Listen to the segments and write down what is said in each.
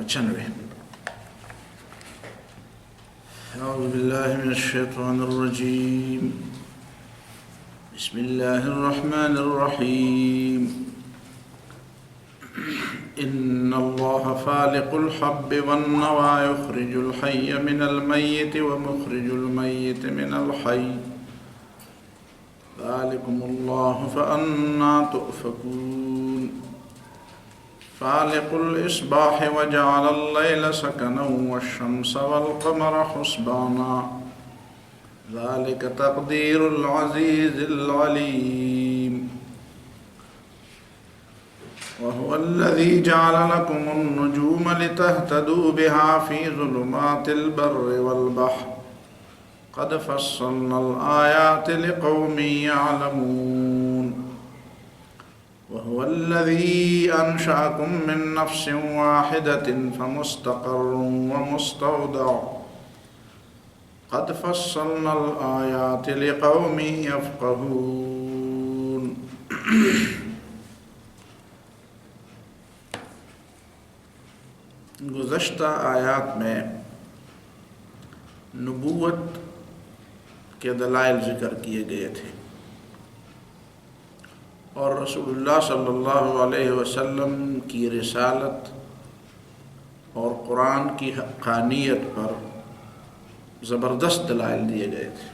95۔ اعوذ باللہ من الشیطان الرجیم، بسم اللہ الرحمن الرحیم۔ ان اللہ فالق الحب والنوى يخرج الحي من الميت ومخرج الميت من الحي ذلكم الله فأنى تؤفكون۔ فالق الإصباح وجعل الليل سكنا والشمس والقمر حسبانا ذلك تقدير العزيز العليم۔ وهو الذي جعل لكم النجوم لتهتدوا بها في ظلمات البر والبحر قد فصلنا الآيات لقوم يعلمون۔ وهو الذي أنشأكم من نفس واحدة فمستقر ومستودع قد فصلنا الآيات لقوم يفقهون۔ گزشتہ آیات میں نبوت کے دلائل ذکر کیے گئے تھے اور رسول اللہ صلی اللہ علیہ وسلم کی رسالت اور قرآن کی حقانیت پر زبردست دلائل دیے گئے تھے۔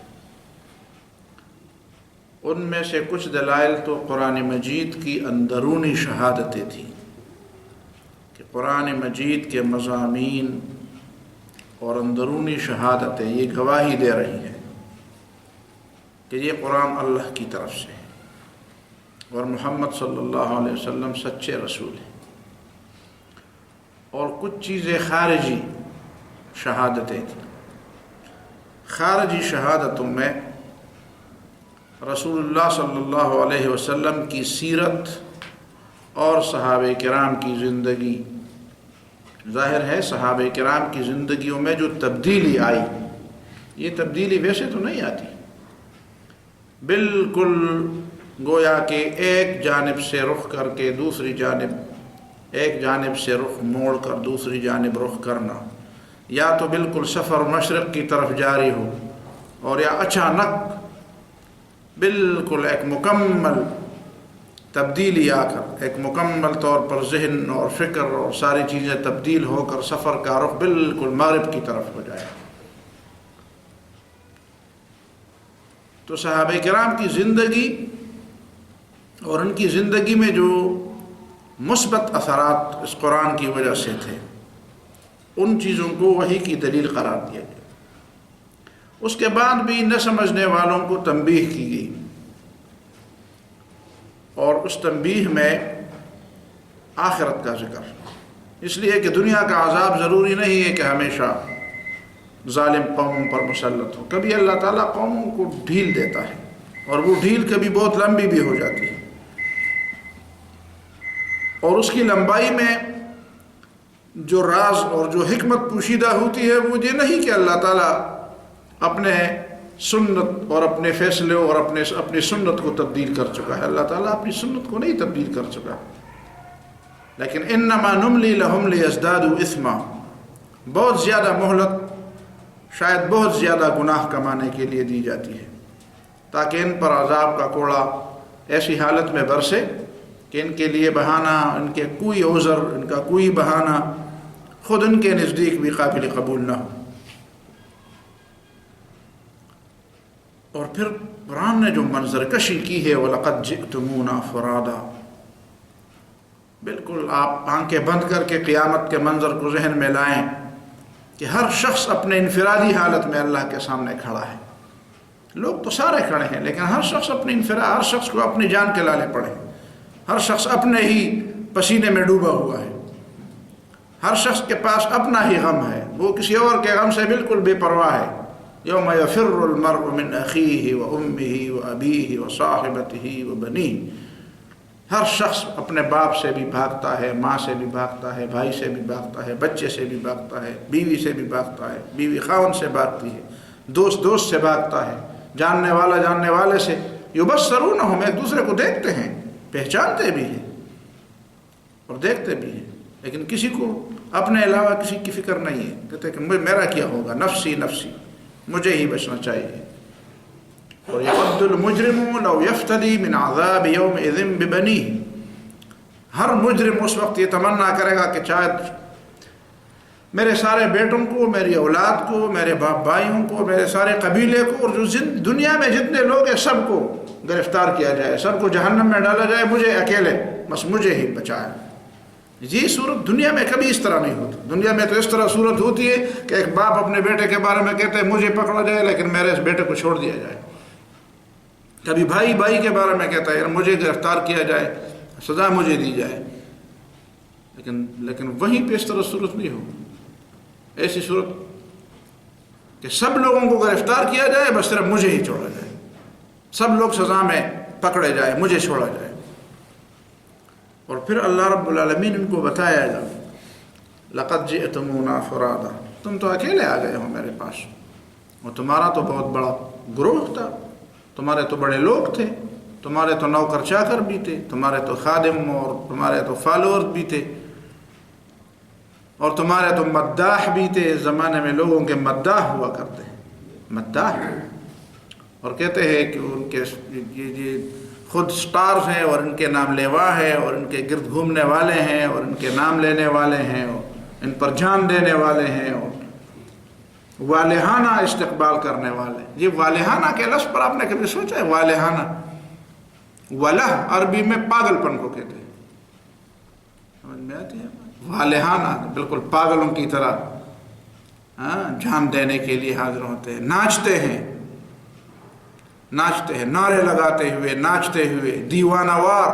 ان میں سے کچھ دلائل تو قرآن مجید کی اندرونی شہادتیں تھیں کہ قرآن مجید کے مضامین اور اندرونی شہادتیں یہ گواہی دے رہی ہیں کہ یہ قرآن اللہ کی طرف سے ہے اور محمد صلی اللہ علیہ وسلم سچے رسول ہیں۔ اور کچھ چیزیں خارجی شہادتیں تھیں۔ خارجی شہادتوں میں رسول اللہ صلی اللہ علیہ وسلم کی سیرت اور صحابہ کرام کی زندگی۔ ظاہر ہے صحابہ کرام کی زندگیوں میں جو تبدیلی آئی، یہ تبدیلی ویسے تو نہیں آتی، بالکل گویا کہ ایک جانب سے رخ کر کے دوسری جانب، ایک جانب سے رخ موڑ کر دوسری جانب رخ کرنا، یا تو بالکل سفر مشرق کی طرف جاری ہو اور یا اچانک بالکل ایک مکمل تبدیلی آ کر ایک مکمل طور پر ذہن اور فکر اور ساری چیزیں تبدیل ہو کر سفر کا رخ بالکل مغرب کی طرف ہو جائے۔ تو صحابہ کرام کی زندگی اور ان کی زندگی میں جو مثبت اثرات اس قرآن کی وجہ سے تھے، ان چیزوں کو وحی کی دلیل قرار دیا گیا۔ اس کے بعد بھی نہ سمجھنے والوں کو تنبیہ کی گئی، اور اس تنبیہ میں آخرت کا ذکر، اس لیے کہ دنیا کا عذاب ضروری نہیں ہے کہ ہمیشہ ظالم قوموں پر مسلط ہو۔ کبھی اللہ تعالیٰ قوموں کو ڈھیل دیتا ہے، اور وہ ڈھیل کبھی بہت لمبی بھی ہو جاتی ہے، اور اس کی لمبائی میں جو راز اور جو حکمت پوشیدہ ہوتی ہے وہ یہ نہیں کہ اللہ تعالیٰ اپنے سنت اور اپنے فیصلے اور اپنی سنت کو تبدیل کر چکا ہے۔ اللہ تعالیٰ اپنی سنت کو نہیں تبدیل کر چکا، لیکن انما نملی لہم لیزدادوا اثما، بہت زیادہ مہلت، شاید بہت زیادہ گناہ کمانے کے لیے دی جاتی ہے، تاکہ ان پر عذاب کا کوڑا ایسی حالت میں برسے کہ ان کے لیے بہانہ، ان کے کوئی عذر، ان کا کوئی بہانہ خود ان کے نزدیک بھی قابل قبول نہ ہو۔ اور پھر قرآن نے جو منظر کشی کی ہے، وَلَقَدْ جِئْتُمُونَا فُرَادًا، بالکل آپ آنکھیں بند کر کے قیامت کے منظر کو ذہن میں لائیں کہ ہر شخص اپنے انفرادی حالت میں اللہ کے سامنے کھڑا ہے۔ لوگ تو سارے کھڑے ہیں، لیکن ہر شخص اپنی ہر شخص کو اپنی جان کے لالے پڑے، ہر شخص اپنے ہی پسینے میں ڈوبا ہوا ہے، ہر شخص کے پاس اپنا ہی غم ہے، وہ کسی اور کے غم سے بالکل بے پرواہ ہے۔ یوم یفر المرء من اخیہ وامہ وابیہ وصاحبتہ وبنیہ، ہر شخص اپنے باپ سے بھی بھاگتا ہے، ماں سے بھی بھاگتا ہے، بھائی سے بھی بھاگتا ہے، بچے سے بھی بھاگتا ہے، بیوی سے بھی بھاگتا ہے، بیوی خاوند سے بھاگتی ہے، دوست دوست سے بھاگتا ہے، جاننے والا جاننے والے سے۔ یبصرونہم، ایک دوسرے کو دیکھتے ہیں، پہچانتے بھی ہیں اور دیکھتے بھی ہیں، لیکن کسی کو اپنے علاوہ کسی کی فکر نہیں ہے. کہتے ہیں کہ میرا کیا ہوگا، نفسی نفسی، مجھے ہی بچنا چاہیے. اور یود المجرم لو یفتدی من عذاب یومئذ ببنیہ، ہر مجرم اس وقت یہ تمنا کرے گا کہ شاید میرے سارے بیٹوں کو، میری اولاد کو، میرے باپ بھائیوں کو، میرے سارے قبیلے کو، اور جو دنیا میں جتنے لوگ ہیں سب کو گرفتار کیا جائے، سب کو جہنم میں ڈالا جائے، مجھے اکیلے، بس مجھے ہی بچائے. یہ صورت دنیا میں کبھی اس طرح نہیں ہوتی. دنیا میں تو اس طرح صورت ہوتی ہے کہ ایک باپ اپنے بیٹے کے بارے میں کہتے ہیں مجھے پکڑا جائے لیکن میرے اس بیٹے کو چھوڑ دیا جائے. کبھی بھائی بھائی کے بارے میں کہتا ہے یار مجھے گرفتار کیا جائے، سزا مجھے دی جائے. لیکن وہیں پہ اس طرح صورت نہیں ہوگی. ایسی صورت کہ سب لوگوں کو گرفتار کیا جائے، بس صرف مجھے ہی چھوڑا جائے، سب لوگ سزا میں پکڑے جائے، مجھے چھوڑا جائے. اور پھر اللہ رب العالمین ان کو بتایا گا لقد جئتمونا فرادا، تم تو اکیلے آ گئے ہو میرے پاس، اور تمہارا تو بہت بڑا گروہ تھا، تمہارے تو بڑے لوگ تھے، تمہارے تو نوکر چاکر بھی تھے، تمہارے تو خادم اور تمہارے تو فالوور بھی تھے، اور تمہارے تو مداح بھی تھے. اس زمانے میں لوگوں کے مداح ہوا کرتے ہیں، مداح، اور کہتے ہیں کہ ان کے یہ خود سٹارز ہیں اور ان کے نام لیوا ہے اور ان کے گرد گھومنے والے ہیں اور ان کے نام لینے والے ہیں اور ان پر جان دینے والے ہیں اور والہانہ استقبال کرنے والے. یہ والہانہ کے لفظ پر آپ نے کبھی سوچا ہے؟ والہانہ، والہ عربی میں پاگل پن کو کہتے ہیں، سمجھ میں آتی ہے؟ والہانہ بالکل پاگلوں کی طرح جان دینے کے لیے حاضر ہوتے ہیں، ناچتے ہیں، ناچتے ہیں، نعرے لگاتے ہوئے، ناچتے ہوئے، دیوانہ وار.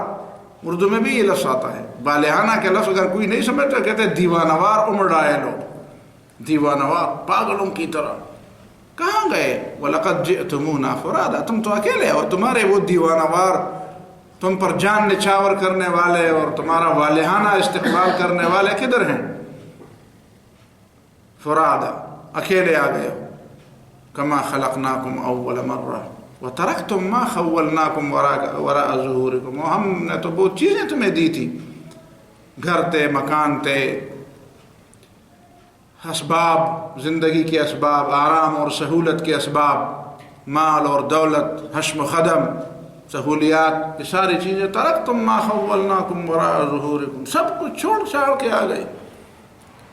اردو میں بھی یہ لفظ آتا ہے. والہانہ کے لفظ اگر کوئی نہیں سمجھتا کہتے ہیں دیوانہ وار عمر آئے لوگ، دیوانہ وار پاگلوں کی طرح. کہاں گئے؟ وَلَقَدْ جِئْتُمُونَا فُرَادًا، تم تو اکیلے اور تمہارے وہ دیوانہ وار، تم پر جان نچھاور کرنے والے اور تمہارا والہانہ استقبال کرنے والے کدھر ہیں؟ فرادا، اکیلے آ گئے ہو. کما خلقناکم اول مرہ وترکتم ما خولناکم وراء ظہورکم، ہم نے تو بہت چیزیں تمہیں دی تھی، گھر تھے، مکان تھے، اسباب، زندگی کے اسباب، آرام اور سہولت کے اسباب، مال اور دولت، حشم و خدم، سہولیات، یہ ساری چیزیں. ترکتم ما خولناکم وراء ظہورکم، سب کچھ چھوڑ چھاڑ کے آ گئے.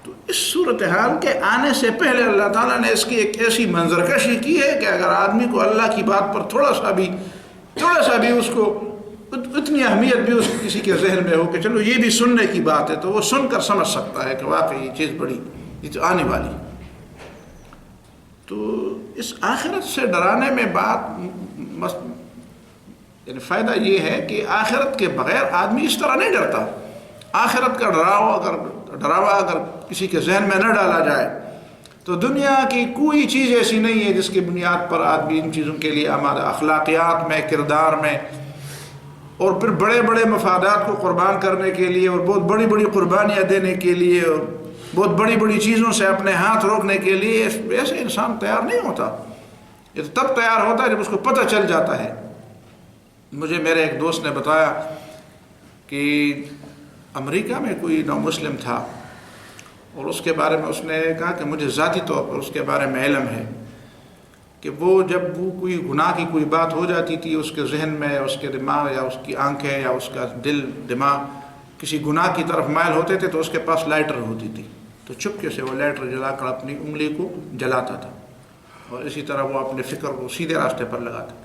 تو اس صورتحال کے آنے سے پہلے اللہ تعالیٰ نے اس کی ایک ایسی منظرکشی کی ہے کہ اگر آدمی کو اللہ کی بات پر تھوڑا سا بھی اس کو اتنی اہمیت بھی اس کسی کے ذہن میں ہو کہ چلو یہ بھی سننے کی بات ہے، تو وہ سن کر سمجھ سکتا ہے کہ واقعی یہ چیز بڑی یہ تو آنے والی. تو اس آخرت سے ڈرانے میں یعنی فائدہ یہ ہے کہ آخرت کے بغیر آدمی اس طرح نہیں ڈرتا. آخرت کا ڈراوا اگر کسی کے ذہن میں نہ ڈالا جائے تو دنیا کی کوئی چیز ایسی نہیں ہے جس کی بنیاد پر آدمی ان چیزوں کے لیے آمادہ، اخلاقیات میں، کردار میں، اور پھر بڑے بڑے مفادات کو قربان کرنے کے لیے اور بہت بڑی بڑی قربانیاں دینے کے لیے اور بہت بڑی بڑی چیزوں سے اپنے ہاتھ روکنے کے لیے ایسے انسان تیار نہیں ہوتا. یہ تو تب تیار ہوتا ہے جب اس کو پتہ چل جاتا ہے. مجھے میرے ایک دوست نے بتایا کہ امریکہ میں کوئی نو مسلم تھا اور اس کے بارے میں اس نے کہا کہ مجھے ذاتی طور پر اس کے بارے میں علم ہے کہ جب وہ کوئی گناہ کی کوئی بات ہو جاتی تھی اس کے ذہن میں، اس کے دماغ یا اس کی آنکھیں یا اس کا دل دماغ کسی گناہ کی طرف مائل ہوتے تھے تو اس کے پاس لائٹر ہوتی تھی، تو چپکے سے وہ لائٹر جلا کر اپنی انگلی کو جلاتا تھا اور اسی طرح وہ اپنے فکر کو سیدھے راستے پر لگاتا تھا.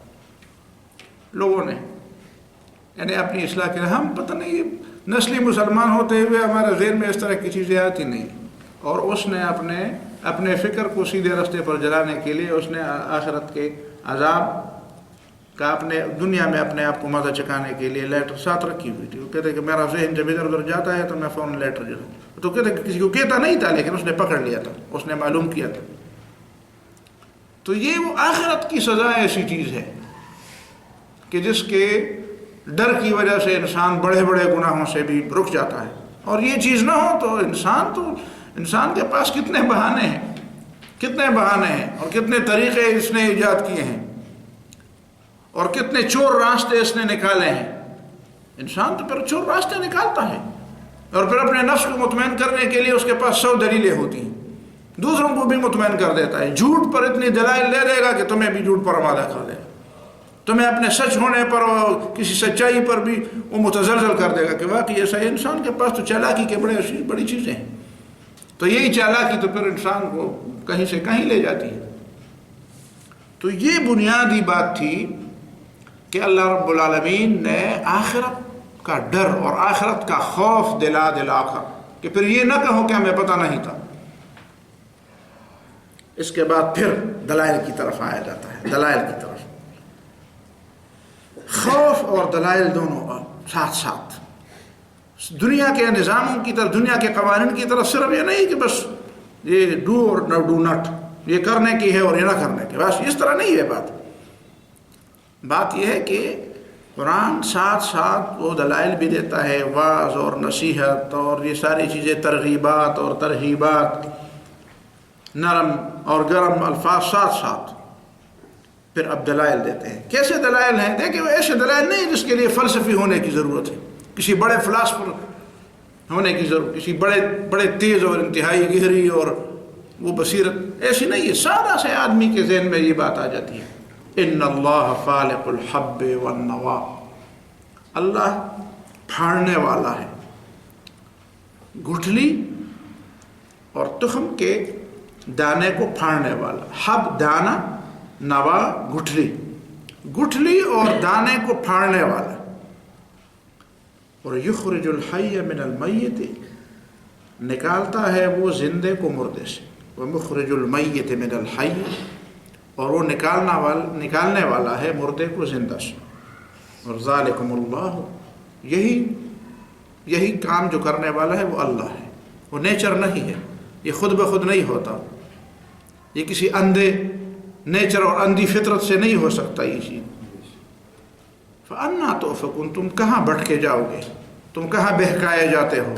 لوگوں نے یعنی اپنی اصلاح کے لیے، ہم پتہ نہیں نسلی مسلمان ہوتے ہوئے ہمارے ذہن میں اس طرح کی چیزیں آتی نہیں، اور اس نے اپنے فکر کو سیدھے راستے پر جلانے کے لیے اس نے آخرت کے عذاب کا اپنے دنیا میں اپنے آپ کو مزہ چکانے کے لیے لائٹر ساتھ رکھی ہوئی تھی. وہ کہتے کہ میرا ذہن جب ادھر ادھر جاتا ہے تو میں فوراً لائٹر جلاتا. تو کہتے کہ کسی کو کہتا نہیں تھا لیکن اس نے پکڑ لیا تھا، اس نے معلوم کیا تھا. تو یہ وہ آخرت کی سزا ایسی چیز ہے کہ جس کے ڈر کی وجہ سے انسان بڑے بڑے گناہوں سے بھی رک جاتا ہے. اور یہ چیز نہ ہو تو انسان کے پاس کتنے بہانے ہیں اور کتنے طریقے اس نے ایجاد کیے ہیں اور کتنے چور راستے اس نے نکالے ہیں. انسان تو پھر چور راستے نکالتا ہے. اور پھر اپنے نفس کو مطمئن کرنے کے لیے اس کے پاس 100 دلیلیں ہوتی ہیں، دوسروں کو بھی مطمئن کر دیتا ہے، جھوٹ پر اتنی دلائل دے دے گا کہ تمہیں بھی جھوٹ پر آمادہ کر دے گا، تمہیں اپنے سچ ہونے پر اور کسی سچائی پر بھی وہ متزلزل کر دے گا کہ واقعی ایسا ہے۔ انسان کے پاس تو چالاکی کے بڑی چیزیں ہیں، تو یہی چالاکی تو پھر انسان کو کہیں سے کہیں لے جاتی ہے۔ تو یہ بنیادی بات تھی کہ اللہ رب العالمین نے آخرت کا ڈر اور آخرت کا خوف دلا کر کہ پھر یہ نہ کہو کہ ہمیں پتہ نہیں تھا۔ اس کے بعد پھر دلائل کی طرف آیا جاتا ہے، دلائل کی طرف۔ خوف اور دلائل دونوں ساتھ ساتھ، دنیا کے نظاموں کی طرف، دنیا کے قوانین کی طرف، صرف یہ نہیں کہ بس یہ ڈو اور نہ ڈو نٹ، یہ کرنے کی ہے اور یہ نہ کرنے کی، بس اس طرح نہیں ہے بات۔ بات یہ ہے کہ قرآن ساتھ ساتھ وہ دلائل بھی دیتا ہے، واعظ اور نصیحت اور یہ ساری چیزیں، ترغیبات اور ترہیبات، نرم اور گرم الفاظ ساتھ ساتھ، پھر اب دلائل دیتے ہیں۔ کیسے دلائل ہیں؟ دیکھیں، وہ ایسے دلائل نہیں جس کے لیے فلسفی ہونے کی ضرورت ہے، کسی بڑے فلاسفر ہونے کی ضرورت، کسی بڑے تیز اور انتہائی گہری اور وہ بصیرت، ایسی نہیں ہے، سادہ سے آدمی کے ذہن میں یہ بات آ جاتی ہے۔ ان اللہ فالق الحب والنوا، اللہ پھاڑنے والا ہے گٹھلی اور تخم کے دانے کو پھاڑنے والا، حب دانا، نوا گٹھلی اور دانے کو پھاڑنے والا، اور یخرج الحی من المیت، نکالتا ہے وہ زندے کو مردے سے، ومخرج المیت من الحی، اور وہ نکالنے والا ہے مردے کو زندہ سے، اور ذالکم اللہ، یہی کام جو کرنے والا ہے وہ اللہ ہے، وہ نیچر نہیں ہے، یہ خود بخود نہیں ہوتا، یہ کسی اندھے نیچر اور اندھی فطرت سے نہیں ہو سکتا یہ چیز۔ فَأَنَّا تُؤْفَكُونَ، تم کہاں بھٹکے جاؤ گے، تم کہاں بہکائے جاتے ہو۔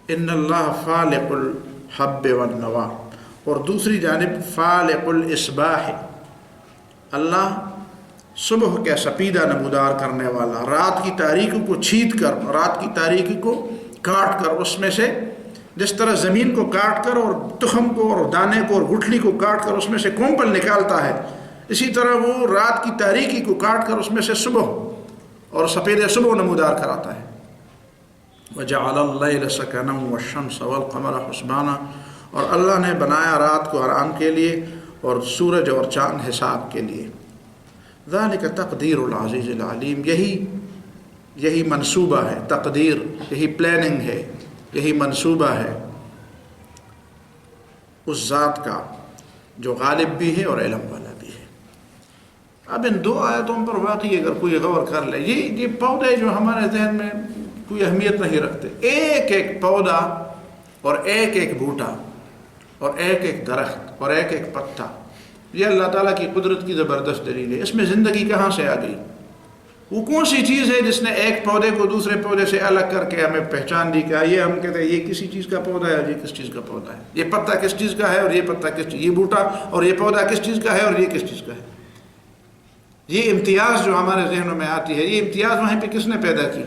ان اللہ فالق الحب والنوا، اور دوسری جانب فالق الاصباح، اللہ صبح کے سپیدہ نمودار کرنے والا، رات کی تاریکی کو چھید کر، رات کی تاریکی کو کاٹ کر، اس میں سے جس طرح زمین کو کاٹ کر اور تخم کو اور دانے کو اور گٹھلی کو کاٹ کر اس میں سے کونپل نکالتا ہے، اسی طرح وہ رات کی تاریکی کو کاٹ کر اس میں سے صبح اور سپید صبح نمودار کراتا ہے۔ وَجَعَلَ اللَّيْلَ سَكَنًا وَالشَّمْسَ وَالْقَمَرَ حُسْبَانًا، اور اللہ نے بنایا رات کو آرام کے لیے اور سورج اور چاند حساب کے لیے۔ ذَلِكَ تَقْدِيرُ الْعَزِيزِ الْعَلِيمِ، یہی منصوبہ ہے، تقدیر، یہی پلاننگ ہے، یہی منصوبہ ہے اس ذات کا جو غالب بھی ہے اور علم والا بھی ہے۔ اب ان دو آیتوں پر واقعی اگر کوئی غور کر لے، یہ پودے جو ہمارے ذہن میں کوئی اہمیت نہیں رکھتے، ایک ایک پودا اور ایک ایک بوٹا اور ایک ایک درخت اور ایک ایک پتا، یہ اللہ تعالیٰ کی قدرت کی زبردست دلیل ہے۔ اس میں زندگی کہاں سے آ گئی؟ وہ کون سی چیز ہے جس نے ایک پودے کو دوسرے پودے سے الگ کر کے ہمیں پہچان دی کہ یہ ہم کہتے ہیں یہ کسی چیز کا پودا ہے اور یہ کس چیز کا پودا ہے، یہ پتا کس چیز کا ہے اور یہ پتا کس چیز، یہ بوٹا اور یہ پودا کس چیز کا ہے اور یہ کس چیز کا ہے۔ یہ امتیاز جو ہمارے ذہنوں میں آتی ہے، یہ امتیاز وہیں پہ کس نے پیدا کی؟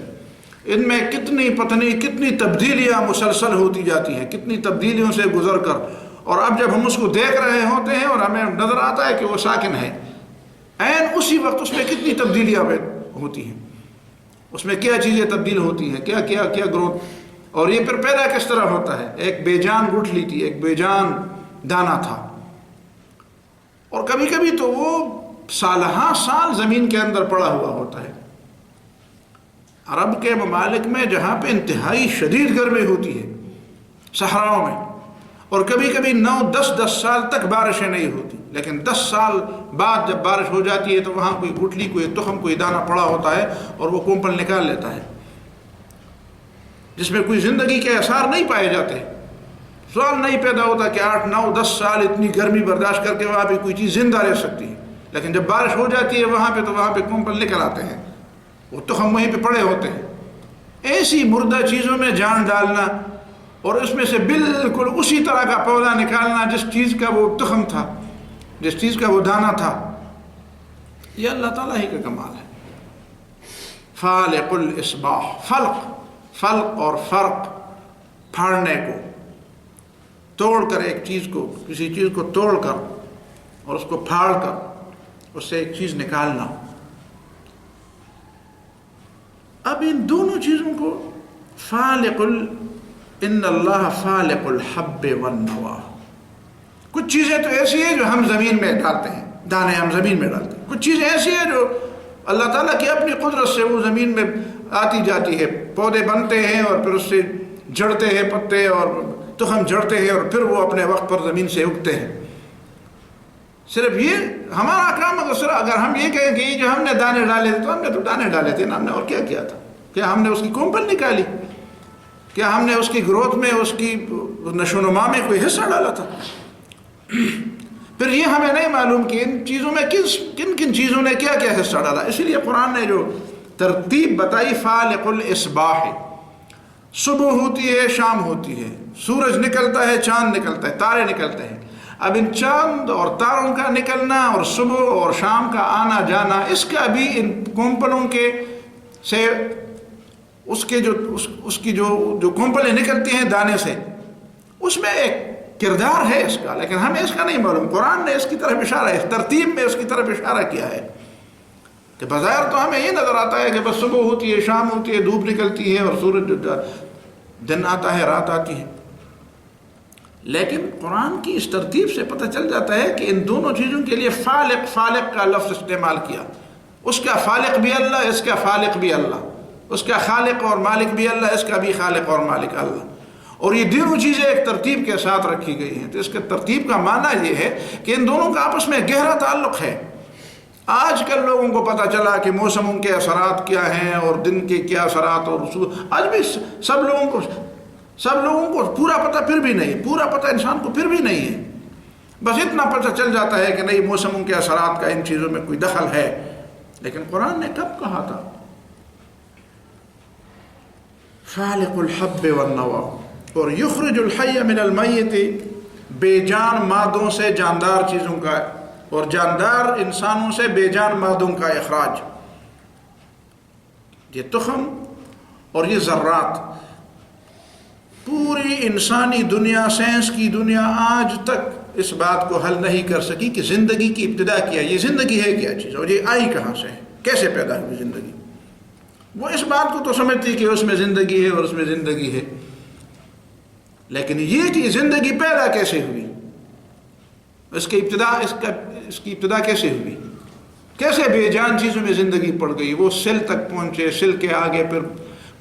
ان میں کتنی تبدیلیاں مسلسل ہوتی جاتی ہیں، کتنی تبدیلیوں سے گزر کر، اور اب جب ہم اس کو دیکھ رہے ہوتے ہیں اور ہمیں نظر آتا ہے کہ وہ ساکن ہے، عین اسی وقت اس میں کتنی تبدیلیاں ہوتی ہیں، اس میں کیا چیزیں تبدیل ہوتی ہیں، کیا گروتھ، اور یہ پھر پیدا کس طرح ہوتا ہے۔ ایک بے جان گٹھلی تھی، ایک بے جان دانا تھا، اور کبھی کبھی تو وہ سالہا سال زمین کے اندر پڑا ہوا ہوتا ہے۔ عرب کے ممالک میں جہاں پہ انتہائی شدید گرمی ہوتی ہے، صحراؤں میں، اور کبھی کبھی 9-10 سال تک بارشیں نہیں ہوتی، لیکن 10 سال بعد جب بارش ہو جاتی ہے تو وہاں کوئی گٹھلی، کوئی تخم، کوئی دانہ پڑا ہوتا ہے اور وہ کونپل نکال لیتا ہے، جس میں کوئی زندگی کے آثار نہیں پائے جاتے۔ سوال نہیں پیدا ہوتا کہ 8-9-10 سال اتنی گرمی برداشت کر کے وہاں پہ کوئی چیز زندہ رہ سکتی ہے، لیکن جب بارش ہو جاتی ہے وہاں پہ کونپل نکل آتے ہیں، وہ تخم وہیں پہ پڑے ہوتے ہیں۔ ایسی مردہ چیزوں میں جان ڈالنا اور اس میں سے بالکل اسی طرح کا پودا نکالنا جس چیز کا وہ تخم تھا، جس چیز کا وہ دانہ تھا، یہ اللہ تعالیٰ ہی کا کمال ہے۔ فالق الاصباح، فلق اور فرق پھاڑنے کو، توڑ کر ایک چیز کو، کسی چیز کو توڑ کر اور اس کو پھاڑ کر اس سے ایک چیز نکالنا. اب ان دونوں چیزوں کو ان اللہ فالق الحب والنوا. کچھ چیزیں تو ایسی ہیں جو ہم زمین میں ڈالتے ہیں، دانے ہم زمین میں ڈالتے ہیں. کچھ چیزیں ایسی ہیں جو اللہ تعالیٰ کی اپنی قدرت سے وہ زمین میں آتی جاتی ہے، پودے بنتے ہیں اور پھر اس سے جڑتے ہیں پتے اور تخم جڑتے ہیں اور پھر وہ اپنے وقت پر زمین سے اگتے ہیں. صرف یہ ہمارا کام اگر ہم یہ کہیں کہ یہ جو ہم نے دانے ڈالے تھے تو ہم نے تو دانے ڈالے تھے نا، ہم نے اور کیا کیا تھا؟ کیا ہم نے اس کی کومپل نکالی؟ کیا ہم نے اس کی گروتھ میں، اس کی نشو و نما میں کوئی حصہ ڈالا تھا؟ پھر یہ ہمیں نہیں معلوم کہ ان چیزوں میں کن کن چیزوں نے کیا کیا حصہ ڈالا. اسی لیے قرآن نے جو ترتیب بتائی فالق الاصباح، صبح ہوتی ہے شام ہوتی ہے، سورج نکلتا ہے چاند نکلتا ہے، تارے نکلتے ہیں. اب ان چاند اور تاروں کا نکلنا اور صبح اور شام کا آنا جانا، اس کا بھی ان کومپلوں کے سے اس کی جو کومپلیں نکلتی ہیں دانے سے، اس میں ایک کردار ہے اس کا، لیکن ہمیں اس کا نہیں معلوم. قرآن نے اس کی طرف اشارہ ہے، ترتیب میں اس کی طرف اشارہ کیا ہے کہ بظاہر تو ہمیں یہ نظر آتا ہے کہ بس صبح ہوتی ہے شام ہوتی ہے، دھوپ نکلتی ہے اور سورج، دن آتا ہے رات آتی ہے. لیکن قرآن کی اس ترتیب سے پتہ چل جاتا ہے کہ ان دونوں چیزوں کے لیے فالق کا لفظ استعمال کیا. اس کا فالق بھی اللہ، اس کا فالق بھی اللہ، اس کا خالق اور مالک بھی اللہ، اس کا بھی خالق اور مالک اللہ. اور یہ دونوں چیزیں ایک ترتیب کے ساتھ رکھی گئی ہیں. تو اس کے ترتیب کا معنی یہ ہے کہ ان دونوں کا آپس میں گہرا تعلق ہے. آج کل لوگوں کو پتہ چلا کہ موسموں کے اثرات کیا ہیں اور دن کے کیا اثرات، اور آج بھی سب لوگوں کو پورا پتہ پھر بھی نہیں، پورا پتہ انسان کو پھر بھی نہیں ہے. بس اتنا پتہ چل جاتا ہے کہ نہیں موسموں کے اثرات کا ان چیزوں میں کوئی دخل ہے. لیکن قرآن نے کب کہا تھا فالق الحب والنوا اور یخرج الحی من المیت، بے جان مادوں سے جاندار چیزوں کا اور جاندار انسانوں سے بے جان مادوں کا اخراج. یہ تخم اور یہ ذرات، پوری انسانی دنیا، سائنس کی دنیا آج تک اس بات کو حل نہیں کر سکی کہ زندگی کی ابتدا کیا، یہ زندگی ہے کیا چیز اور یہ آئی کہاں سے، کیسے پیدا ہوئی زندگی. وہ اس بات کو تو سمجھتی کہ اس میں زندگی ہے اور اس میں زندگی ہے، لیکن یہ کہ زندگی پیدا کیسے ہوئی، اس کی ابتدا کیسے ہوئی، کیسے بے جان چیزوں میں زندگی پڑ گئی. وہ سیل تک پہنچے، سیل کے آگے پھر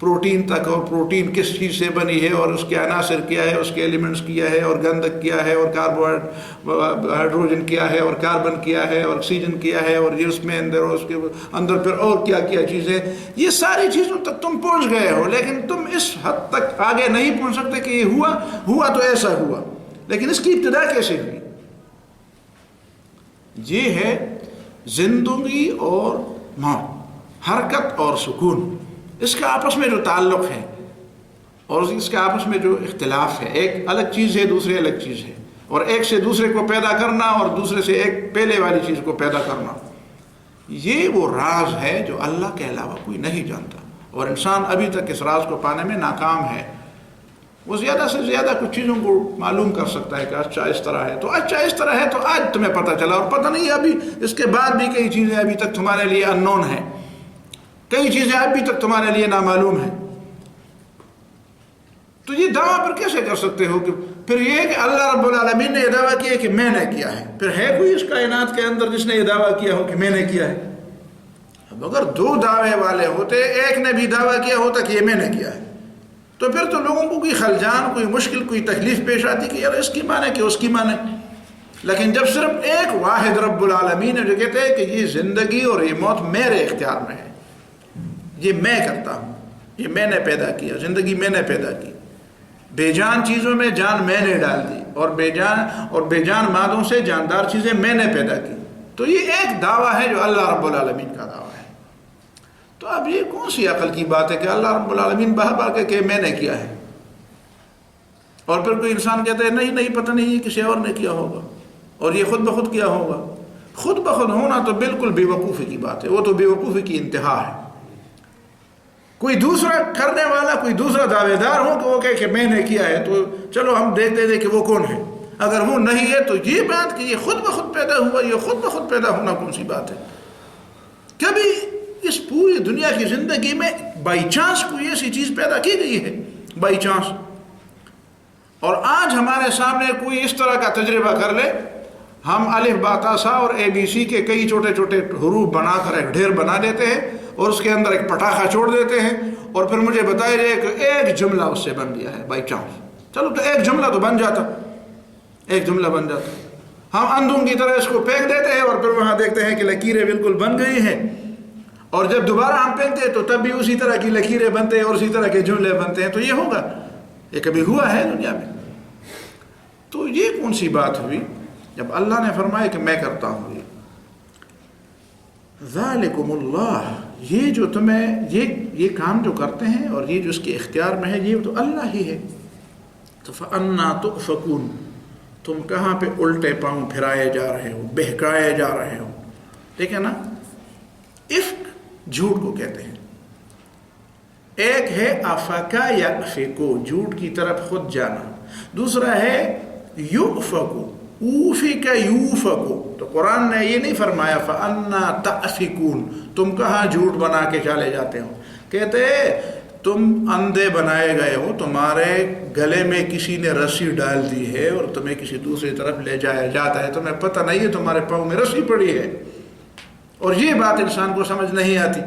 پروٹین تک، اور پروٹین کس چیز سے بنی ہے اور اس کے عناصر کیا ہے، اس کے ایلیمنٹس کیا ہے، اور گندک کیا ہے، اور ہائیڈروجن کیا ہے، اور کاربن کیا ہے، اور آکسیجن کیا ہے، اور یہ اس میں اندر، اور اس کے اندر پھر اور کیا کیا چیزیں. یہ ساری چیزوں تک تم پہنچ گئے ہو، لیکن تم اس حد تک آگے نہیں پہنچ سکتے کہ یہ ہوا تو ایسا ہوا، لیکن اس کی ابتدا کیسے ہوئی. یہ ہے زندگی اور موت، حرکت اور سکون. اس کا آپس میں جو تعلق ہے اور اس کے آپس میں جو اختلاف ہے، ایک الگ چیز ہے، دوسری الگ چیز ہے، اور ایک سے دوسرے کو پیدا کرنا اور دوسرے سے ایک پہلے والی چیز کو پیدا کرنا، یہ وہ راز ہے جو اللہ کے علاوہ کوئی نہیں جانتا. اور انسان ابھی تک اس راز کو پانے میں ناکام ہے. وہ زیادہ سے زیادہ کچھ چیزوں کو معلوم کر سکتا ہے کہ اچھا اس طرح ہے، تو اچھا اس طرح ہے تو آج تمہیں پتہ چلا، اور پتہ نہیں ابھی اس کے بعد بھی کئی چیزیں ابھی تک تمہارے لیے اننون ہیں، کئی چیزیں ابھی تک تمہارے لیے نامعلوم ہیں. تو یہ دعویٰ پر کیسے کر سکتے ہو کہ پھر یہ کہ اللہ رب العالمین نے یہ دعویٰ کیا کہ میں نے کیا ہے؟ پھر ہے کوئی اس کائنات کے اندر جس نے یہ دعویٰ کیا ہو کہ میں نے کیا ہے؟ اب اگر دو دعوے والے ہوتے، ایک نے بھی دعویٰ کیا ہوتا کہ یہ میں نے کیا ہے، تو پھر تو لوگوں کو کوئی خلجان، کوئی مشکل، کوئی تکلیف پیش آتی کہ یار اس کی مانے کہ اس کی مانے. لیکن جب صرف ایک واحد رب العالمین ہے جو کہتے ہیں کہ یہ زندگی اور یہ موت میرے اختیار میں ہے، یہ میں کرتا ہوں، یہ میں نے پیدا کیا، زندگی میں نے پیدا کی، بے جان چیزوں میں جان میں نے ڈال دی، اور بے جان مادوں سے جاندار چیزیں میں نے پیدا کی. تو یہ ایک دعویٰ ہے جو اللہ رب العالمین کا دعویٰ ہے. تو اب یہ کون سی عقل کی بات ہے کہ اللہ رب العالمین بہا کہ میں نے کیا ہے، اور پھر کوئی انسان کہتا ہے نہیں پتہ نہیں یہ کسی اور نے کیا ہوگا، اور یہ خود بخود کیا ہوگا. خود بخود ہونا تو بالکل بے وقوفی کی بات ہے، وہ تو بے وقوفی کی انتہا ہے. کوئی دوسرا کرنے والا، کوئی دوسرا دعوے دار ہو کہ وہ کہے کہ میں نے کیا ہے، تو چلو ہم دیکھتے تھے کہ وہ کون ہے. اگر وہ نہیں ہے تو یہ بات کہ یہ خود بخود پیدا ہوا، یہ خود بخود پیدا ہونا کون سی بات ہے؟ کبھی اس پوری دنیا کی زندگی میں بائی چانس کوئی ایسی چیز پیدا کی گئی ہے؟ By chance. اور آج ہمارے سامنے کوئی اس طرح کا تجربہ کر لے، ہم الف با تا سا اور اے بی سی کے کئی چھوٹے چھوٹے حروف بنا کر ایک ڈھیر بنا دیتے ہیں اور اس کے اندر ایک پٹاخہ چھوڑ دیتے ہیں، اور پھر مجھے بتایا جائے کہ ایک جملہ اس سے بن گیا ہے بائی چانس. چلو تو ایک جملہ تو بن جاتا، ایک جملہ بن جاتا. ہم اندھوں کی طرح اس کو پھینک دیتے ہیں اور پھر وہاں دیکھتے ہیں کہ لکیریں بالکل بن گئی ہیں، اور جب دوبارہ ہم پھینکتے ہیں تو تب بھی اسی طرح کی لکیریں بنتے ہیں اور اسی طرح کے جملے بنتے ہیں. تو یہ ہوگا؟ یہ کبھی ہوا ہے دنیا میں؟ تو یہ کون سی بات ہوئی جب اللہ نے فرمایا کہ میں کرتا ہوں؟ ذالکم اللہ، یہ جو تمہیں یہ کام جو کرتے ہیں اور یہ جو اس کے اختیار میں ہے، یہ تو اللہ ہی ہے. تو فَأَنَّا تُؤْفَكُونَ، تم کہاں پہ الٹے پاؤں پھرائے جا رہے ہو، بہکائے جا رہے ہو. ٹھیک ہے نا؟ افک جھوٹ کو کہتے ہیں. ایک ہے افکا یا افکو، جھوٹ کی طرف خود جانا. دوسرا ہے یؤفکو، اوفک یوفکو. تو قرآن نے یہ نہیں فرمایا فَأَنَّا تَأْفِكُونَ، تم کہاں جھوٹ بنا کے چلے جاتے ہو. کہتے تم اندھے بنائے گئے ہو، تمہارے گلے میں کسی نے رسی ڈال دی ہے اور تمہیں کسی دوسری طرف لے جایا جاتا ہے، تمہیں پتہ نہیں ہے تمہارے پاؤں میں رسی پڑی ہے. اور یہ بات انسان کو سمجھ نہیں آتی.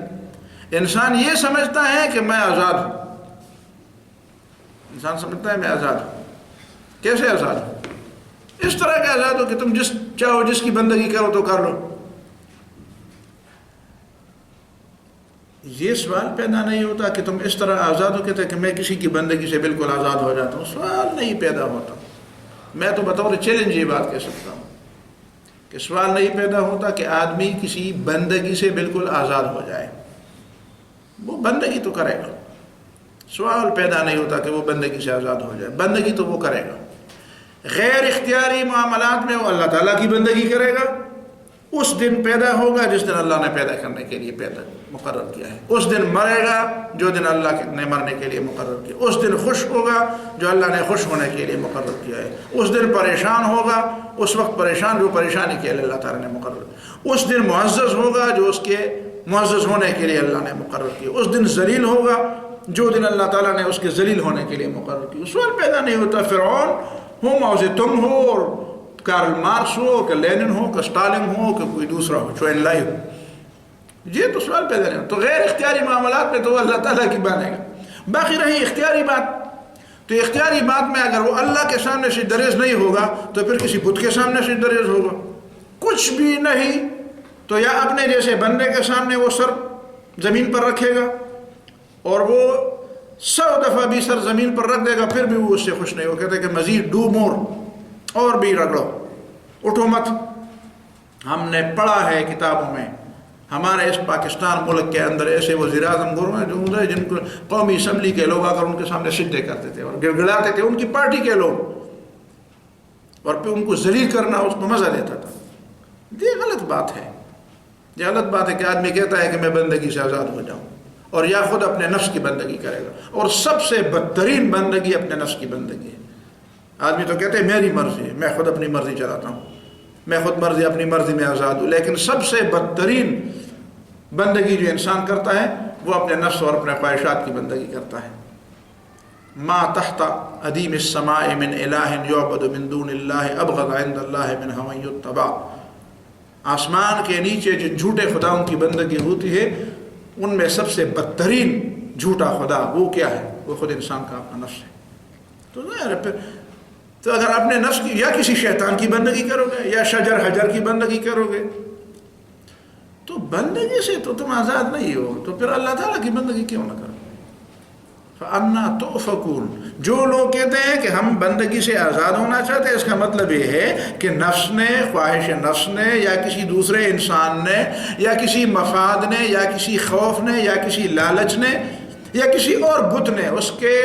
انسان یہ سمجھتا ہے کہ میں آزاد ہوں. انسان سمجھتا ہے میں آزاد ہوں. کیسے آزاد ہوں؟ اس طرح کے آزاد ہو کہ تم جس چاہو جس کی بندگی کرو تو کر لو. یہ سوال پیدا نہیں ہوتا کہ تم اس طرح آزاد ہو کہتے کہ میں کسی کی بندگی سے بالکل آزاد ہو جاتا ہوں. سوال نہیں پیدا ہوتا. میں تو بطور چیلنج یہ بات کہہ سکتا ہوں کہ سوال نہیں پیدا ہوتا کہ آدمی کسی بندگی سے بالکل آزاد ہو جائے. وہ بندگی تو کرے گا. سوال پیدا نہیں ہوتا کہ وہ بندگی سے آزاد ہو جائے. بندگی تو وہ کرے گا. غیر اختیاری معاملات میں وہ اللہ تعالیٰ کی بندگی کرے گا. اس دن پیدا ہوگا جس دن اللہ نے پیدا کرنے کے لیے پیدا مقرر کیا ہے. اس دن مرے گا جو دن اللہ نے مرنے کے لیے مقرر کیا. اس دن خوش ہوگا جو اللہ نے خوش ہونے کے لیے مقرر کیا ہے. اس دن پریشان ہوگا اس وقت پریشان جو پریشانی کے لیے اللہ تعالیٰ نے مقرر. اس دن معزز ہوگا جو اس کے معزز ہونے کے لیے اللہ نے مقرر کیا. اس دن ذلیل ہوگا جو دن اللہ تعالیٰ نے اس کے ذلیل ہونے کے لیے مقرر کیا. سوال پیدا نہیں ہوتا فرعون ہو، ماؤ زیدونگ ہو، اور کارل مارکس ہو، کہ لینن ہو، کہ اسٹالن ہو، کہ کوئی دوسرا ہو، چوین لائی ہو. یہ تو سوال پیدا نہیں ہوتا. تو غیر اختیاری معاملات میں تو اللہ تعالیٰ کی بنے گا. باقی رہی اختیاری بات، تو اختیاری بات میں اگر وہ اللہ کے سامنے سے دریز نہیں ہوگا تو پھر کسی بت کے سامنے سے دریز ہوگا. کچھ بھی نہیں تو یا اپنے جیسے بندے کے سامنے وہ سر زمین پر رکھے گا اور وہ 100 دفعہ بھی سر زمین پر رکھ دے گا پھر بھی وہ اس سے خوش نہیں ہو. کہتے کہ مزید ڈو مور، اور بھی رگڑو، اٹھو مت. ہم نے پڑھا ہے کتابوں میں ہمارے اس پاکستان ملک کے اندر ایسے وزیر اعظم گرو ہیں جو جن کو قومی اسمبلی کے لوگ آ کر ان کے سامنے سجدے کرتے تھے اور گڑگڑاتے تھے، ان کی پارٹی کے لوگ، اور پھر ان کو ذلیل کرنا اس کو مزہ دیتا تھا. یہ غلط بات ہے. یہ غلط بات ہے کہ آدمی کہتا ہے کہ میں بندگی سے آزاد ہو جاؤں اور یا خود اپنے نفس کی بندگی کرے گا. اور سب سے بدترین بندگی اپنے نفس کی بندگی ہے. آدمی تو کہتے ہیں میری مرضی ہے، میں خود اپنی مرضی چلاتا ہوں، میں خود مرضی اپنی مرضی میں آزاد ہوں. لیکن سب سے بدترین بندگی جو انسان کرتا ہے وہ اپنے نفس اور اپنے خواہشات کی بندگی کرتا ہے. ما تحت ادیم السماء من الہ یعبد من دون اللہ ابغض عند اللہ من هوى یتبع. آسمان کے نیچے جن جھوٹے خداؤں کی بندگی ہوتی ہے ان میں سب سے بدترین جھوٹا خدا وہ کیا ہے؟ وہ خود انسان کا اپنا نفس ہے. تو اگر اپنے نفس کی یا کسی شیطان کی بندگی کرو گے یا شجر حجر کی بندگی کرو گے تو بندگی سے تو تم آزاد نہیں ہو. تو پھر اللہ تعالیٰ کی بندگی کیوں نہ کرو؟ فَأَنَّا تُؤْفَكُونَ. جو لوگ کہتے ہیں کہ ہم بندگی سے آزاد ہونا چاہتے ہیں، اس کا مطلب یہ ہے کہ نفس نے، خواہش نفس نے، یا کسی دوسرے انسان نے، یا کسی مفاد نے، یا کسی خوف نے، یا کسی لالچ نے، یا کسی اور بت نے اس کے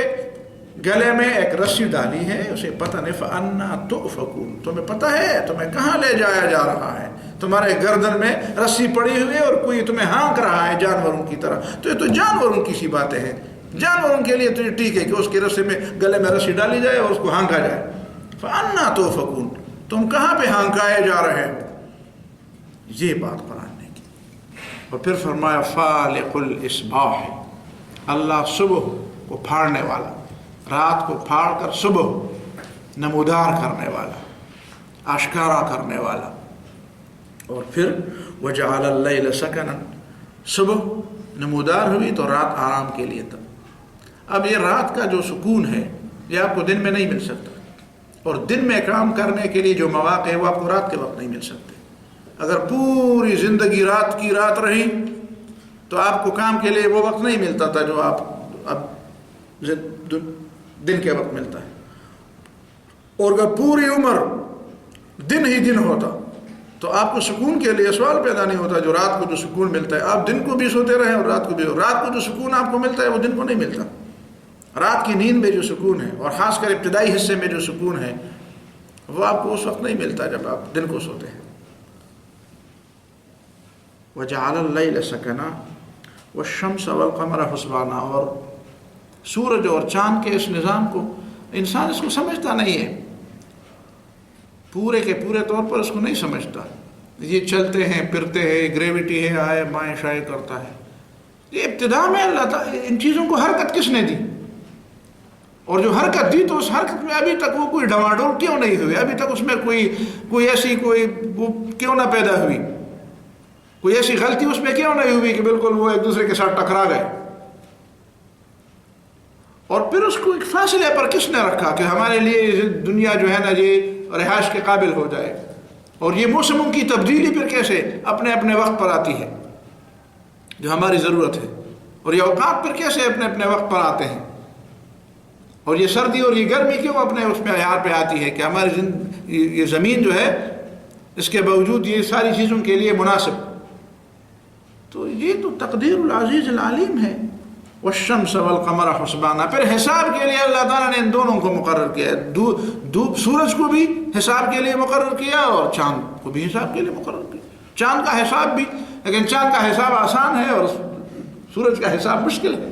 گلے میں ایک رسی ڈالی ہے، اسے پتہ نہیں فَأَنَّا تُؤْفَكُونَ، تمہیں پتہ ہے تمہیں کہاں لے جایا جا رہا ہے، تمہارے گردن میں رسی پڑی ہوئی اور کوئی تمہیں ہانک رہا ہے جانوروں کی طرح. تو یہ تو جانوروں کی سی باتیں ہیں، جانوروں کے لیے تو یہ ٹھیک ہے کہ اس کے رسی میں گلے میں رسی ڈالی جائے اور اس کو ہانکا جائے. فَأَنَّا تُؤْفَكُونَ، تم کہاں پہ ہانکائے جا رہے ہو. یہ بات قرآن نے کی. اور پھر فرمایا فالق الاصباح، اللہ صبح کو پھاڑنے والا، رات کو پھاڑ کر صبح نمودار کرنے والا، آشکارا کرنے والا. اور پھر وجعل اللیل سکنا، صبح نمودار ہوئی تو رات آرام کے لیے تھا. اب یہ رات کا جو سکون ہے یہ آپ کو دن میں نہیں مل سکتا، اور دن میں کام کرنے کے لیے جو مواقع ہے وہ آپ کو رات کے وقت نہیں مل سکتے. اگر پوری زندگی رات کی رات رہی تو آپ کو کام کے لیے وہ وقت نہیں ملتا تھا جو آپ اب دن کے وقت ملتا ہے. اور اگر پوری عمر دن ہی دن ہوتا تو آپ کو سکون کے لیے سوال پیدا نہیں ہوتا. جو رات کو جو سکون ملتا ہے، آپ دن کو بھی سوتے رہیں اور رات کو بھی، رات کو جو سکون آپ کو ملتا ہے وہ دن کو نہیں ملتا. رات کی نیند میں جو سکون ہے، اور خاص کر ابتدائی حصے میں جو سکون ہے، وہ آپ کو اس وقت نہیں ملتا جب آپ دن کو سوتے ہیں. وَجَعَلَ اللَّيْلَ سَكَنًا وَالشَّمْسَ وَالْقَمَرَ حُسْبَانًا، اور سورج اور چاند کے اس نظام کو انسان اس کو سمجھتا نہیں ہے، پورے کے پورے طور پر اس کو نہیں سمجھتا. یہ چلتے ہیں پھرتے ہیں، گریویٹی ہے، آئے بائیں شائیں کرتا ہے. یہ ابتدا میں اللہ تعالیٰ ان چیزوں کو حرکت کس نے دی، اور جو حرکت دی تو اس حرکت میں ابھی تک وہ کوئی ڈواڈول کیوں نہیں ہوئی، ابھی تک اس میں کوئی ایسی وہ کیوں نہ پیدا ہوئی، کوئی ایسی غلطی اس میں کیوں نہیں ہوئی کہ بالکل وہ ایک دوسرے کے ساتھ ٹکرا گئے. اور پھر اس کو ایک فاصلے پر کس نے رکھا کہ ہمارے لیے دنیا جو ہے نا یہ رہائش کے قابل ہو جائے. اور یہ موسموں کی تبدیلی پھر کیسے اپنے اپنے وقت پر آتی ہے جو ہماری ضرورت ہے، اور یہ اوقات پھر کیسے اپنے اپنے وقت پر آتے ہیں. اور یہ سردی اور یہ گرمی کیوں اپنے اس معیار پہ آتی ہے کہ ہماری یہ زمین جو ہے اس کے باوجود یہ ساری چیزوں کے لیے مناسب. تو یہ تو تقدیر العزیز العلیم ہے. والشمس والقمر حسبانا، پھر حساب کے لیے اللہ تعالیٰ نے ان دونوں کو مقرر کیا. سورج کو بھی حساب کے لیے مقرر کیا اور چاند کو بھی حساب کے لیے مقرر کیا. چاند کا حساب بھی، لیکن چاند کا حساب آسان ہے اور سورج کا حساب مشکل ہے،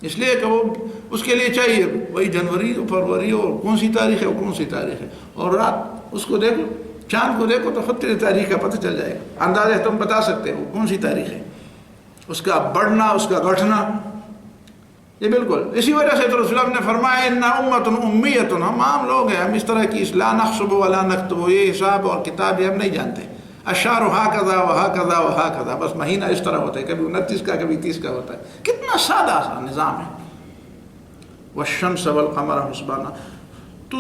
اس لیے کہ وہ اس کے لیے چاہیے وہی جنوری فروری اور کون سی تاریخ ہے اور کون سی تاریخ ہے. اور رات اس کو دیکھو، چاند کو دیکھو تو خود تاریخ کا پتہ چل جائے گا، اندازے تم بتا سکتے ہو کون سی تاریخ ہے، اس کا بڑھنا، اس کا گھٹنا. یہ بالکل اسی وجہ سے تو رسول اللہ نے فرمایا اِنَّ أُمَّةٌ أُمِّيَّةٌ، ہم عام لوگ ہیں، ہم اس طرح کی لا نحسب ولا نكتب، یہ حساب اور کتاب ہم نہیں جانتے. الشهر هكذا وهكذا وهكذا، بس مہینہ اس طرح ہوتا ہے، کبھی 29 کا کبھی 30 کا ہوتا ہے. کتنا سادہ سا نظام ہے. والشمس والقمر حسبانا، تو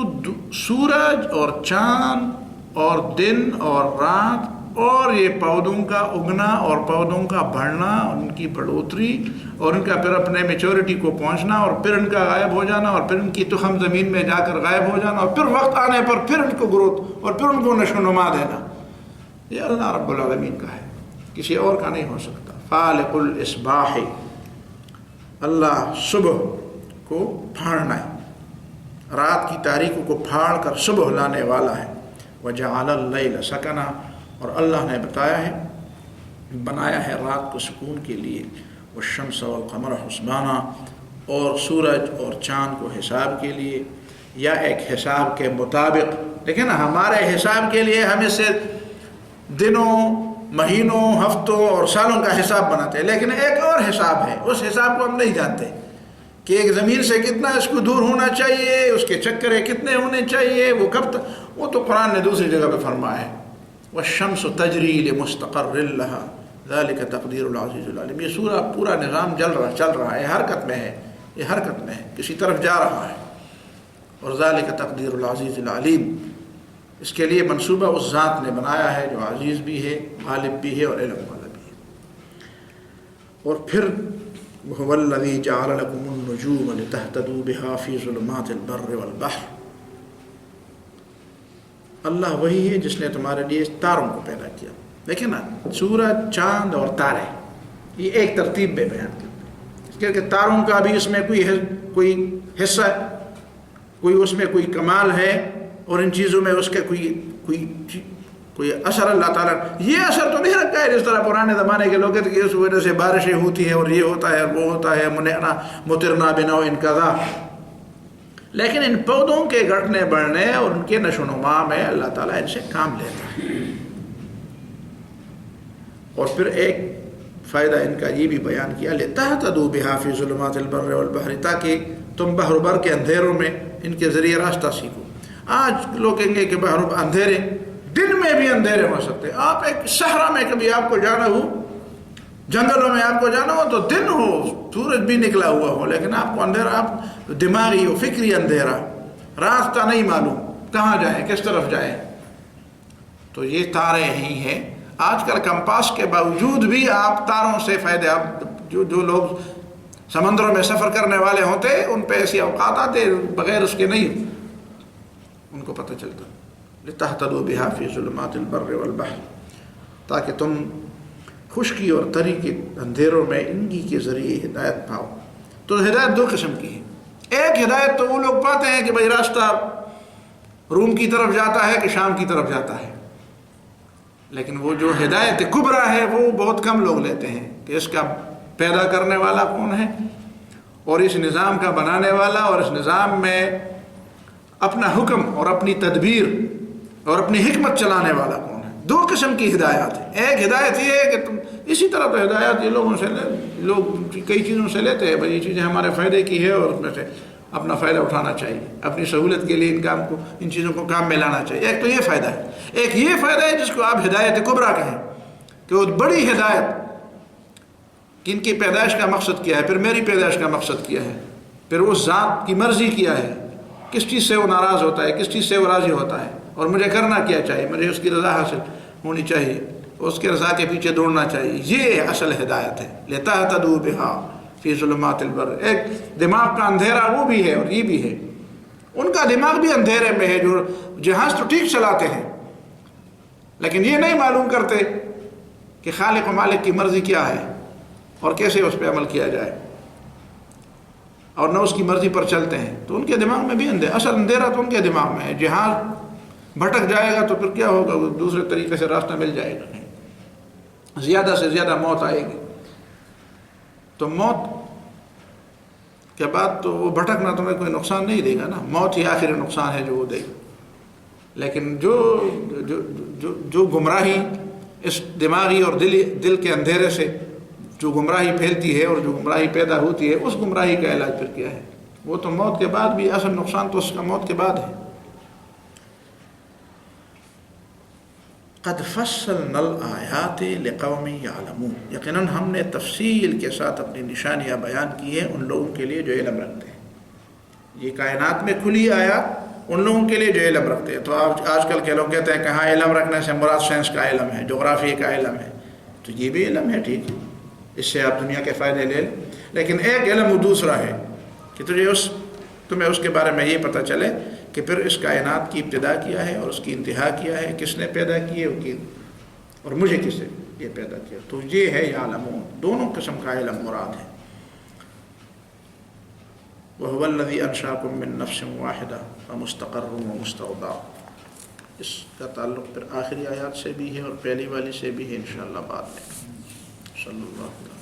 سورج اور چاند اور دن اور رات اور یہ پودوں کا اگنا اور پودوں کا بڑھنا، ان کی بڑھوتری اور ان کا پھر اپنے میچورٹی کو پہنچنا اور پھر ان کا غائب ہو جانا اور پھر ان کی تخم زمین میں جا کر غائب ہو جانا اور پھر وقت آنے پر پھر ان کو گروتھ اور پھر ان کو نشو و نما دینا، یہ اللہ رب العالمین کا ہے، کسی اور کا نہیں ہو سکتا. فالق الاصباح، اللہ صبح کو پھاڑنا ہے، رات کی تاریکوں کو پھاڑ کر صبح لانے والا ہے. وجعل اللیل سکنا، اور اللہ نے بنایا ہے رات کو سکون کے لیے. والشمس والقمر حسبانا، اور سورج اور چاند کو حساب کے لیے، یا ایک حساب کے مطابق. دیکھیں نا، ہمارے حساب کے لیے ہم اس سے دنوں، مہینوں، ہفتوں اور سالوں کا حساب بناتے ہیں، لیکن ایک اور حساب ہے، اس حساب کو ہم نہیں جانتے کہ ایک زمین سے کتنا اس کو دور ہونا چاہیے، اس کے چکرے کتنے ہونے چاہیے، وہ کب تک، وہ تو قرآن نے دوسری جگہ پہ فرمایا ہے والشمس تجری لمستقر لها ذلك تقدیر العزیز العلیم. یہ سورہ پورا نظام چل رہا ہے، حرکت میں ہے، یہ حرکت میں ہے، کسی طرف جا رہا ہے. اور ذلك تقدیر العزیز العلیم، اس کے لیے منصوبہ اس ذات نے بنایا ہے جو عزیز بھی ہے، غالب بھی ہے اور علم والا بھی ہے. اور پھر وَهُوَ الَّذِي جَعَلَ لَكُمُ النُّجُومَ لِتَهْتَدُوا بِهَا فِي ظُلُمَاتِ الْبَرِّ وَالْبَحْرِ، اللہ وہی ہے جس نے تمہارے لیے تاروں کو پیدا کیا. دیکھیں نا، سورج، چاند اور تارے یہ ایک ترتیب میں بیان کرتے ہیں، کیونکہ تاروں کا بھی اس میں کوئی حصہ ہے کوئی اس میں کوئی کمال ہے اور ان چیزوں میں اس کا کوئی اثر اللہ تعالیٰ یہ اثر تو نہیں رکھا ہے جس طرح پرانے زمانے کے لوگ تھے کہ اس وجہ سے بارشیں ہوتی ہیں اور یہ ہوتا ہے اور وہ ہوتا ہے مترنا بناؤ ان قضا. لیکن ان پودوں کے گھٹنے بڑھنے اور ان کے نشو و نما میں اللہ تعالیٰ ان سے کام لیتا ہے. اور پھر ایک فائدہ ان کا یہ بھی بیان کیا لِتَهْتَدُوا بِهَا فِي ظُلُمَاتِ الْبَرِّ وَالْبَحْرِ تاکہ تم بحر و بر کے اندھیروں میں ان کے ذریعے راستہ سیکھو. آج لوگ کہیں گے کہ بحر و اندھیرے دن میں بھی اندھیرے ہو سکتے. آپ ایک صحرا میں کبھی آپ کو جانا ہو, جنگلوں میں آپ کو جانا ہو تو دن ہو, سورج بھی نکلا ہوا ہو, لیکن آپ کو اندھیرا, آپ دماغی و فکری اندھیرا, راستہ نہیں معلوم کہاں جائیں کس طرف جائیں. تو یہ تارے ہی ہیں. آج کل کمپاس کے باوجود بھی آپ تاروں سے فائدے, آپ جو لوگ سمندروں میں سفر کرنے والے ہوتے ان پہ ایسی اوقات آتے بغیر اس کے نہیں ان کو پتہ چلتا. لِتَهْتَدُوا بِهَا فِي ظُلُمَاتِ الْبَرِّ وَالْبَحْرِ تاکہ تم خشکی اور تری کے اندھیروں میں انگی کے ذریعے ہدایت پاؤ. تو ہدایت دو قسم کی ہے. ایک ہدایت تو وہ لوگ پاتے ہیں کہ بھئی راستہ روم کی طرف جاتا ہے کہ شام کی طرف جاتا ہے, لیکن وہ جو ہدایت کبریٰ ہے وہ بہت کم لوگ لیتے ہیں کہ اس کا پیدا کرنے والا کون ہے اور اس نظام کا بنانے والا اور اس نظام میں اپنا حکم اور اپنی تدبیر اور اپنی حکمت چلانے والا کون ہے. دو قسم کی ہدایات ہیں. ایک ہدایت یہ ہے کہ تم اسی طرح تو ہدایات یہ لوگوں سے لوگ کئی چیزوں سے لیتے ہیں, بھائی یہ چیزیں ہمارے فائدے کی ہے اور اس میں سے اپنا فائدہ اٹھانا چاہیے, اپنی سہولت کے لیے ان چیزوں کو کام میں لانا چاہیے. ایک تو یہ فائدہ ہے. ایک یہ فائدہ ہے جس کو آپ ہدایت کبریٰ کہیں کہ وہ بڑی ہدایت کہ ان کی پیدائش کا مقصد کیا ہے, پھر میری پیدائش کا مقصد کیا ہے, پھر اس ذات کی مرضی کیا ہے, کس چیز سے وہ ناراض ہوتا ہے, کس چیز سے وہ راضی ہوتا ہے, اور مجھے کرنا کیا چاہیے, مجھے اس کی رضا حاصل ہونی چاہیے, اس کے رضا کے پیچھے دوڑنا چاہیے. یہ اصل ہدایت ہے. لِتَهْتَدُوا بِهَا فِي ظُلُمَاتِ الْبَرِّ. ایک دماغ کا اندھیرا وہ بھی ہے اور یہ بھی ہے. ان کا دماغ بھی اندھیرے میں ہے جو جہاز تو ٹھیک چلاتے ہیں لیکن یہ نہیں معلوم کرتے کہ خالق و مالک کی مرضی کیا ہے اور کیسے اس پہ عمل کیا جائے, اور نہ اس کی مرضی پر چلتے ہیں. تو ان کے دماغ میں بھی اصل اندھیرا تو ان کے دماغ میں ہے. جہاز بھٹک جائے گا تو پھر کیا ہوگا, دوسرے طریقے سے راستہ مل جائے گا نہیں, زیادہ سے زیادہ موت آئے گی. تو موت کے بعد تو وہ بھٹکنا تمہیں کوئی نقصان نہیں دے گا نا, موت ہی آخری نقصان ہے جو وہ دے گا. لیکن جو گمراہی اس دماغی اور دل کے اندھیرے سے جو گمراہی پھیلتی ہے اور جو گمراہی پیدا ہوتی ہے, اس گمراہی کا علاج پھر کیا ہے؟ وہ تو موت کے بعد بھی, اصل نقصان تو اس کا موت کے بعد ہے. قد فصلنا الآیات لقوم یعلمون. یقیناً ہم نے تفصیل کے ساتھ اپنی نشانیاں بیان کی ہیں ان لوگوں کے لیے جو علم رکھتے ہیں. یہ کائنات میں کھلی آیات ان لوگوں کے لیے جو علم رکھتے ہیں. تو آج کل کے لوگ کہتے ہیں کہ ہاں علم رکھنے سے مراد سائنس کا علم ہے, جغرافیے کا علم ہے. تو یہ بھی علم ہے, ٹھیک ہے, اس سے آپ دنیا کے فائدے لے لیں, لیکن ایک علم وہ دوسرا ہے کہ تمہیں اس کے بارے میں یہ پتہ چلے کہ پھر اس کائنات کی ابتدا کیا ہے اور اس کی انتہا کیا ہے, کس نے پیدا کی ہے اور مجھے کس نے یہ پیدا کیا. تو یہ ہے یعلمون. دونوں قسم کا علم مراد ہے. وَهُوَ الَّذِي أَنشَأَكُم مِّن نَّفْسٍ وَاحِدَةٍ فَمُسْتَقَرٌّ وَمُسْتَوْدَعٌ. اس کا تعلق پھر آخری آیات سے بھی ہے اور پہلی والی سے بھی ہے انشاءاللہ بعد میں. صلی اللہ علیہ وسلم.